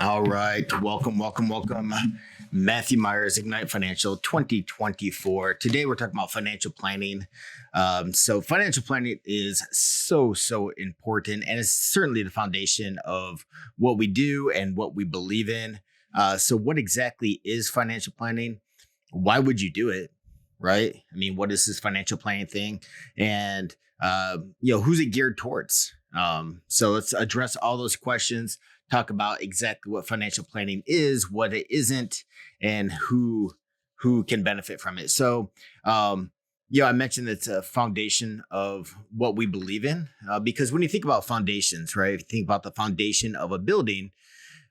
All right. Welcome. Matthew Myers, Ignite Financial 2024. Today we're talking about financial planning. So financial planning is so important, and it's certainly the foundation of what we do and what we believe in. So what exactly is financial planning? Why would you do it? Right? I mean, what is this financial planning thing? And who's it geared towards? So let's address all those questions, talk about exactly what financial planning is, what it isn't, and who can benefit from it. So, I mentioned it's a foundation of what we believe in, because when you think about foundations, right? If you think about the foundation of a building,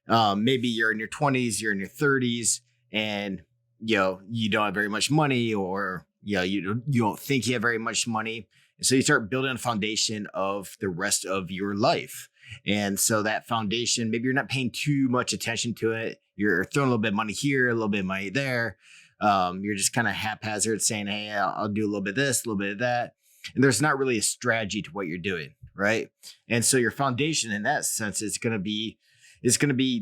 maybe you're in your 20s, you're in your 30s, and you don't have very much money, or you don't think you have very much money. And so you start building a foundation of the rest of your life. And so that foundation, maybe you're not paying too much attention to it. You're throwing a little bit of money here, a little bit of money there. You're just kind of haphazard saying, hey, I'll do a little bit of this, a little bit of that. And there's not really a strategy to what you're doing, right? And so your foundation in that sense is going to be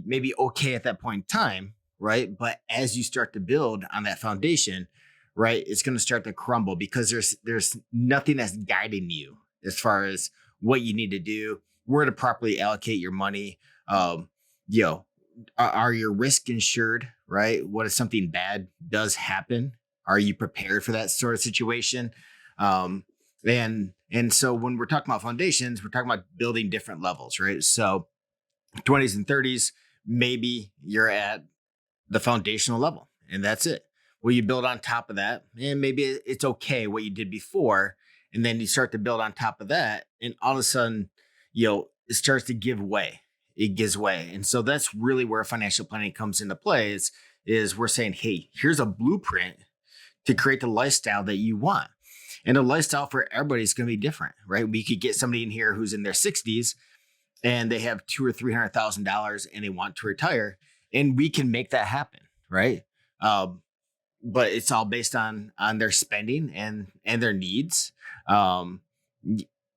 maybe okay at that point in time, right? But as you start to build on that foundation, right, it's going to start to crumble because there's nothing that's guiding you as far as what you need to do, where to properly allocate your money. Are your risk insured, right? What if something bad does happen? Are you prepared for that sort of situation? And so when we're talking about foundations, we're talking about building different levels, right? So 20s and 30s, maybe you're at the foundational level and that's it. Well, you build on top of that, and maybe it's okay what you did before, and then you start to build on top of that, and all of a sudden, it starts to give way. It gives way, and so that's really where financial planning comes into play. Is we're saying, hey, here's a blueprint to create the lifestyle that you want, and a lifestyle for everybody is going to be different, right? We could get somebody in here who's in their 60s and they have $200,000 or $300,000 and they want to retire, and we can make that happen, right? But it's all based on their spending and their needs. Um,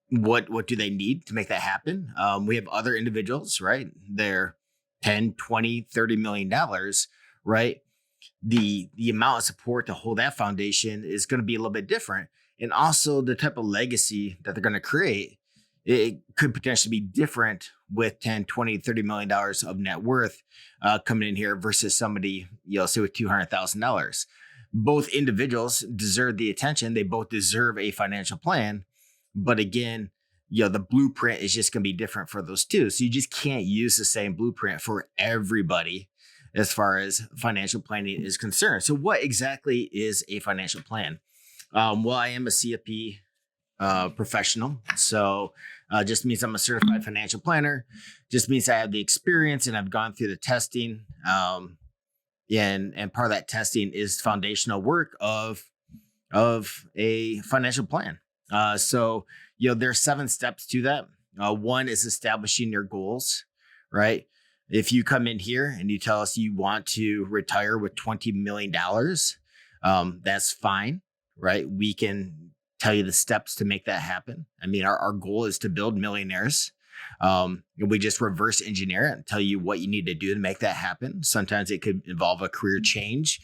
what do they need to make that happen? We have other individuals, right? They're 10, 20, $30 million, right? The amount of support to hold that foundation is going to be a little bit different. And also the type of legacy that they're going to create, it could potentially be different with 10, 20, $30 million of net worth coming in here versus somebody, say with $200,000. Both individuals deserve the attention. They both deserve a financial plan. But again, the blueprint is just going to be different for those two. So you just can't use the same blueprint for everybody as far as financial planning is concerned. So what exactly is a financial plan? Well, I am a CFP professional. So just means I'm a certified financial planner. Just means I have the experience and I've gone through the testing. And part of that testing is foundational work of a financial plan. So there are 7 steps to that. One is establishing your goals, right? If you come in here and you tell us you want to retire with $20 million, that's fine, right? We can tell you the steps to make that happen. I mean, our goal is to build millionaires. We just reverse engineer it and tell you what you need to do to make that happen. Sometimes it could involve a career change,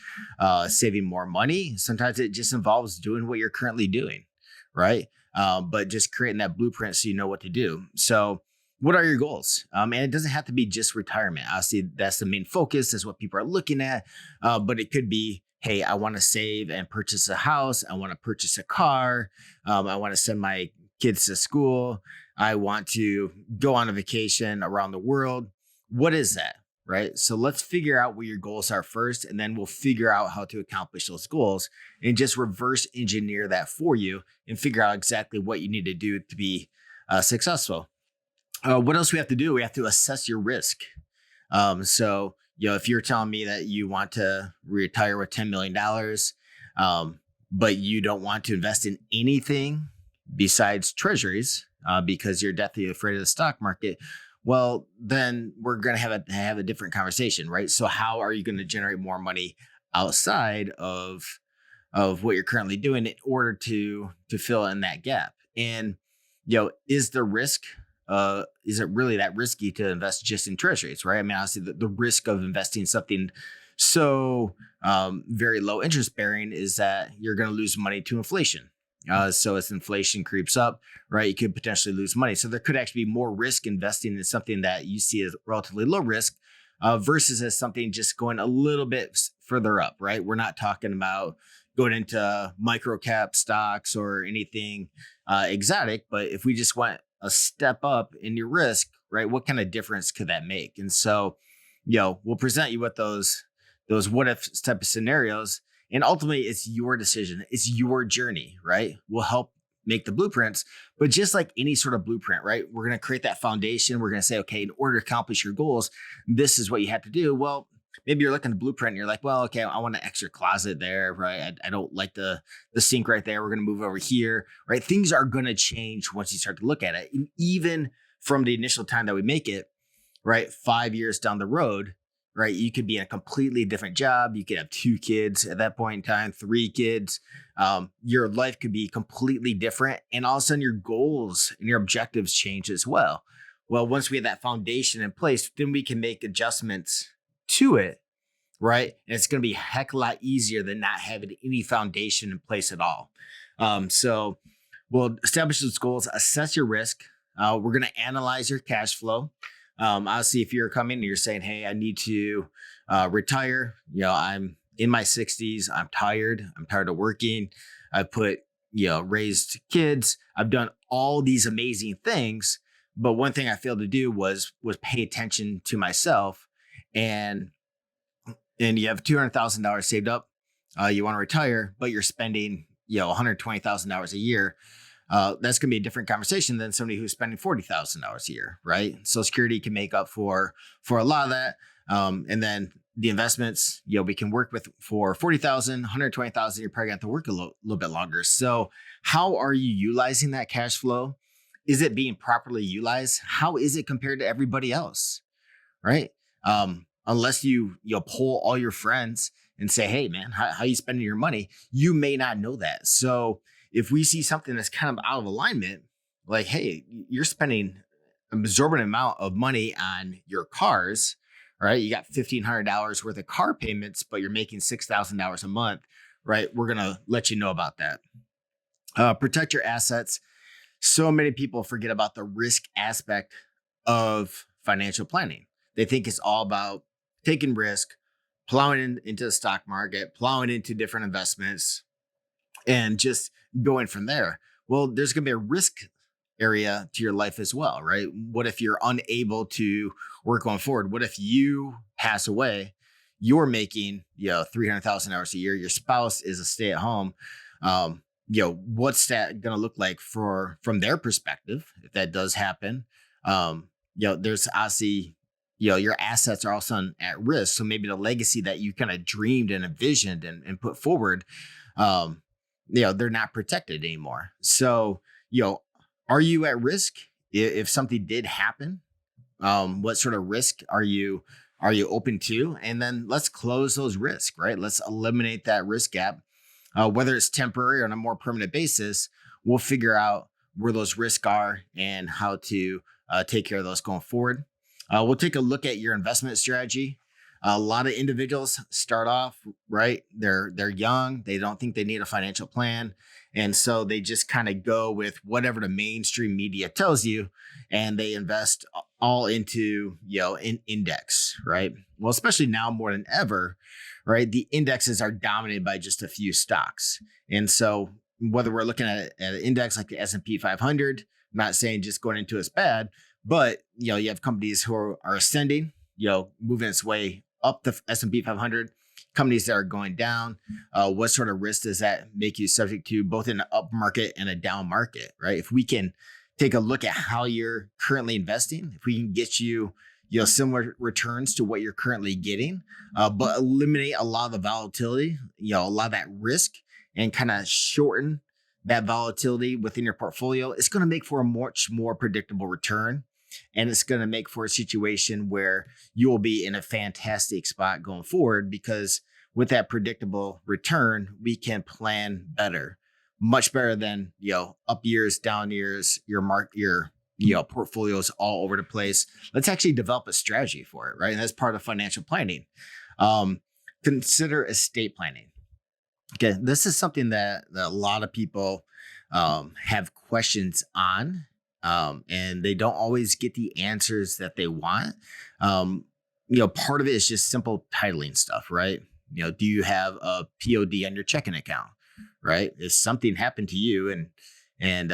saving more money. Sometimes it just involves doing what you're currently doing, right? But just creating that blueprint so you know what to do. So what are your goals? And it doesn't have to be just retirement. Obviously, that's the main focus. That's what people are looking at. But it could be, hey, I want to save and purchase a house. I want to purchase a car. I want to send my kids to school. I want to go on a vacation around the world. What is that? Right. So let's figure out what your goals are first, and then we'll figure out how to accomplish those goals and just reverse engineer that for you and figure out exactly what you need to do to be successful. What else we have to do? We have to assess your risk. So, if you're telling me that you want to retire with $10 million, but you don't want to invest in anything besides treasuries because you're deathly afraid of the stock market, well, then we're going to have a different conversation, right? So how are you going to generate more money outside of what you're currently doing in order to fill in that gap? And is the risk is it really that risky to invest just in treasuries, right? I mean, obviously, the risk of investing something so very low interest bearing is that you're going to lose money to inflation. So as inflation creeps up, right, you could potentially lose money. So there could actually be more risk investing in something that you see as relatively low risk versus as something just going a little bit further up, right? We're not talking about going into micro cap stocks or anything exotic, but if we just went a step up in your risk, right, what kind of difference could that make? And so, we'll present you with those what if type of scenarios. And ultimately, it's your decision. It's your journey, right? We'll help make the blueprints. But just like any sort of blueprint, right? We're going to create that foundation. We're going to say, okay, in order to accomplish your goals, this is what you have to do. Well, maybe you're looking at the blueprint and you're like, well, okay, I want an extra closet there, right? I don't like the sink right there. We're going to move over here, right? Things are going to change once you start to look at it. And even from the initial time that we make it, right? 5 years down the road, right? You could be in a completely different job. You could have 2 kids at that point in time, 3 kids. Your life could be completely different. And all of a sudden your goals and your objectives change as well. Well, once we have that foundation in place, then we can make adjustments to it, right? And it's going to be a heck of a lot easier than not having any foundation in place at all. So we'll establish those goals, assess your risk. We're going to analyze your cash flow. Obviously, if you're coming and you're saying, hey, I need to retire, I'm in my 60s, I'm tired of working. I've put, raised kids. I've done all these amazing things. But one thing I failed to do was pay attention to myself. And you have $200,000 saved up. You want to retire, but you're spending, $120,000 a year. That's going to be a different conversation than somebody who's spending $40,000 a year, right? Social Security can make up for a lot of that. And then the investments, we can work with for $40,000, $120,000, you're probably going to have to work a little bit longer. So how are you utilizing that cash flow? Is it being properly utilized? How is it compared to everybody else, right? Unless you poll all your friends and say, hey, man, how are you spending your money? You may not know that. So if we see something that's kind of out of alignment, like, hey, you're spending an absorbent amount of money on your cars, right? You got $1,500 worth of car payments, but you're making $6,000 a month, right? We're going to let you know about that. Protect your assets. So many people forget about the risk aspect of financial planning. They think it's all about taking risk, plowing into the stock market, plowing into different investments, and just going from there. Well, there's going to be a risk area to your life as well, right? What if you're unable to work going forward? What if you pass away? You're making, $300,000 a year. Your spouse is a stay at home. What's that going to look like from their perspective if that does happen? There's obviously, your assets are also at risk. So maybe the legacy that you kind of dreamed and envisioned and put forward, they're not protected anymore. So, are you at risk if something did happen? What sort of risk are you open to? And then let's close those risks, right? Let's eliminate that risk gap. Whether it's temporary or on a more permanent basis, we'll figure out where those risks are and how to take care of those going forward. We'll take a look at your investment strategy. A lot of individuals start off, right? They're young. They don't think they need a financial plan. And so they just kind of go with whatever the mainstream media tells you, and they invest all into, an index, right? Well, especially now more than ever, right? The indexes are dominated by just a few stocks. And so whether we're looking at an index like the S&P 500, I'm not saying just going into it's bad, but, you have companies who are ascending, moving its way up the S&P 500, companies that are going down. What sort of risk does that make you subject to both in an up market and a down market, right? If we can take a look at how you're currently investing, if we can get you, similar returns to what you're currently getting, but eliminate a lot of the volatility, a lot of that risk, and kind of shorten that volatility within your portfolio, it's going to make for a much more predictable return. And it's going to make for a situation where you will be in a fantastic spot going forward, because with that predictable return, we can plan better, much better than, up years, down years, your portfolios all over the place. Let's actually develop a strategy for it, right? And that's part of financial planning. Consider estate planning. Okay, this is something that a lot of people have questions on, and they don't always get the answers that they want. Part of it is just simple titling stuff, right? Do you have a POD on your checking account, right? If something happened to you and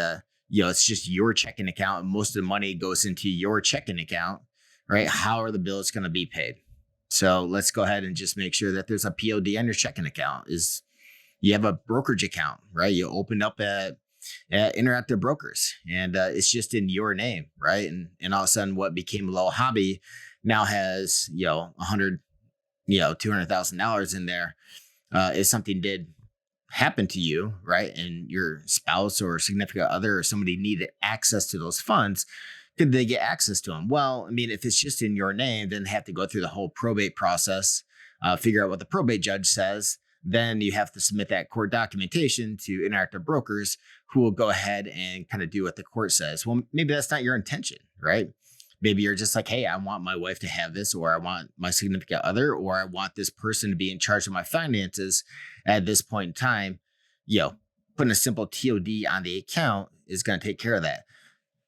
it's just your checking account and most of the money goes into your checking account, right? How are the bills going to be paid? So let's go ahead and just make sure that there's a POD on your checking account. You have a brokerage account, right? You opened up at Interactive Brokers and it's just in your name, right? And all of a sudden what became a little hobby now has, $200,000 in there. If something did happen to you, right? And your spouse or significant other or somebody needed access to those funds, could they get access to them? Well, I mean, if it's just in your name, then they have to go through the whole probate process, figure out what the probate judge says. Then you have to submit that court documentation to Interactive Brokers, who will go ahead and kind of do what the court says. Well, maybe that's not your intention, right? Maybe you're just like, hey, I want my wife to have this, or I want my significant other, or I want this person to be in charge of my finances at this point in time. Putting a simple TOD on the account is going to take care of that.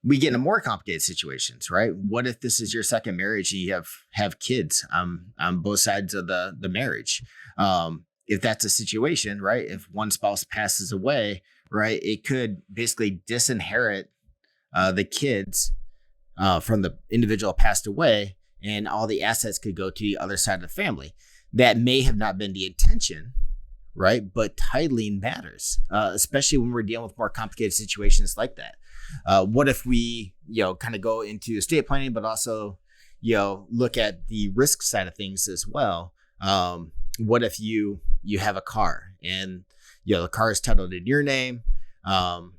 We get into more complicated situations, right? What if this is your second marriage and you have kids on both sides of the marriage? If that's a situation, right? If one spouse passes away, right, it could basically disinherit the kids from the individual passed away, and all the assets could go to the other side of the family. That may have not been the intention, right? But titling matters, especially when we're dealing with more complicated situations like that. What if we, kind of go into estate planning, but also, look at the risk side of things as well? What if you have a car and, the car is titled in your name? How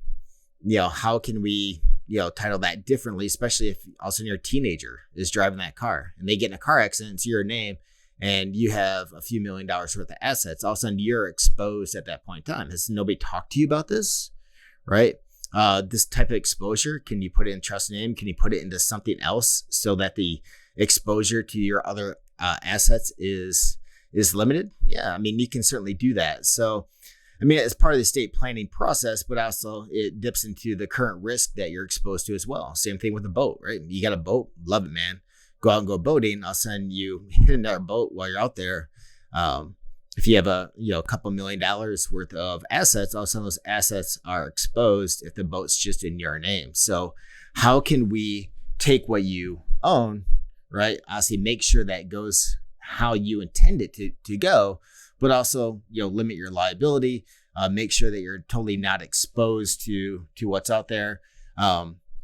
can we, title that differently, especially if all of a sudden your teenager is driving that car and they get in a car accident, it's your name, and you have a few $1 million worth of assets. All of a sudden you're exposed at that point in time. Has nobody talked to you about this, right? This type of exposure, can you put it in trust name? Can you put it into something else so that the exposure to your other assets is limited? Yeah, I mean, you can certainly do that. So, I mean, it's part of the estate planning process, but also it dips into the current risk that you're exposed to as well. Same thing with a boat, right? You got a boat, love it, man. Go out and go boating. All of a sudden you hit another boat while you're out there. If you have a couple $1 million worth of assets, all of a sudden those assets are exposed if the boat's just in your name. So how can we take what you own, right? Obviously make sure that goes how you intend it to go, but also, limit your liability, make sure that you're totally not exposed to what's out there.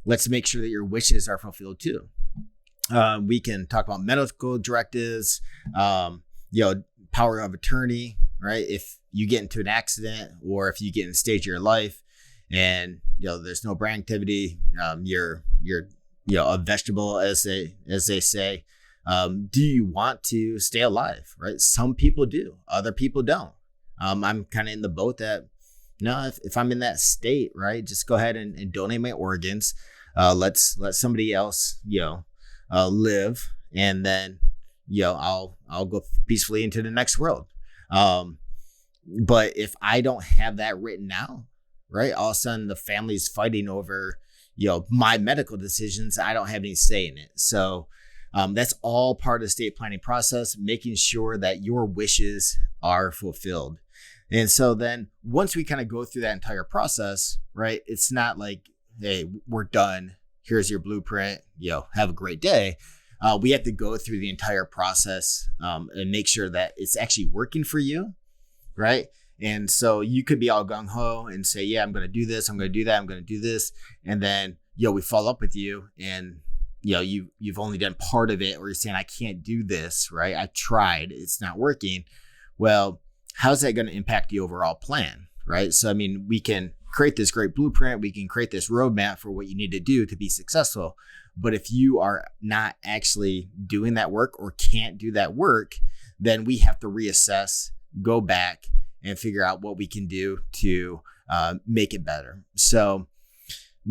Let's make sure that your wishes are fulfilled too. We can talk about medical directives, power of attorney, right? If you get into an accident or if you get in a stage of your life and, there's no brain activity, you're a vegetable, as they say. Do you want to stay alive, right? Some people do, other people don't. I'm kind of in the boat that, no, if I'm in that state, right, just go ahead and donate my organs. Let's let somebody else, live, and then, I'll go peacefully into the next world. But if I don't have that written out, right, all of a sudden the family's fighting over, my medical decisions. I don't have any say in it. So that's all part of the estate planning process, making sure that your wishes are fulfilled. And so then once we kind of go through that entire process, right, it's not like, hey, we're done. Here's your blueprint, have a great day. We have to go through the entire process and make sure that it's actually working for you, right? And so you could be all gung ho and say, yeah, I'm going to do this. I'm going to do that. I'm going to do this. And then, we follow up with you and, you've only done part of it, or you're saying, I can't do this, right? I've tried, it's not working. Well, how's that going to impact the overall plan, right? So, I mean, we can create this great blueprint. We can create this roadmap for what you need to do to be successful. But if you are not actually doing that work or can't do that work, then we have to reassess, go back and figure out what we can do to make it better. So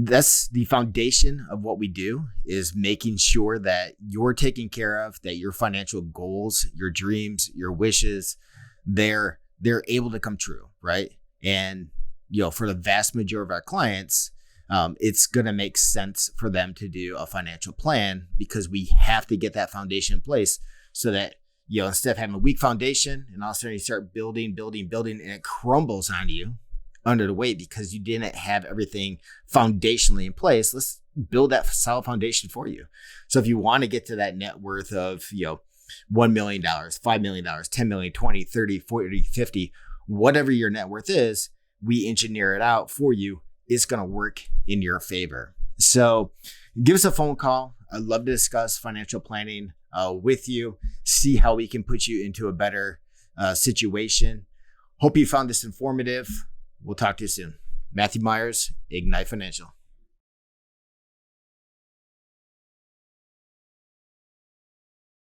That's the foundation of what we do, is making sure that you're taken care of, that your financial goals, your dreams, your wishes, they're able to come true, right? And for the vast majority of our clients, it's going to make sense for them to do a financial plan, because we have to get that foundation in place so that instead of having a weak foundation and all of a sudden you start building, and it crumbles on you under the weight because you didn't have everything foundationally in place. Let's build that solid foundation for you. So if you want to get to that net worth of, $1 million, $5 million, 10 million, 20, 30, 40, 50, whatever your net worth is, we engineer it out for you. It's going to work in your favor. So give us a phone call. I'd love to discuss financial planning with you, see how we can put you into a better situation. Hope you found this informative. We'll talk to you soon. Matthew Myers, Ignite Financial.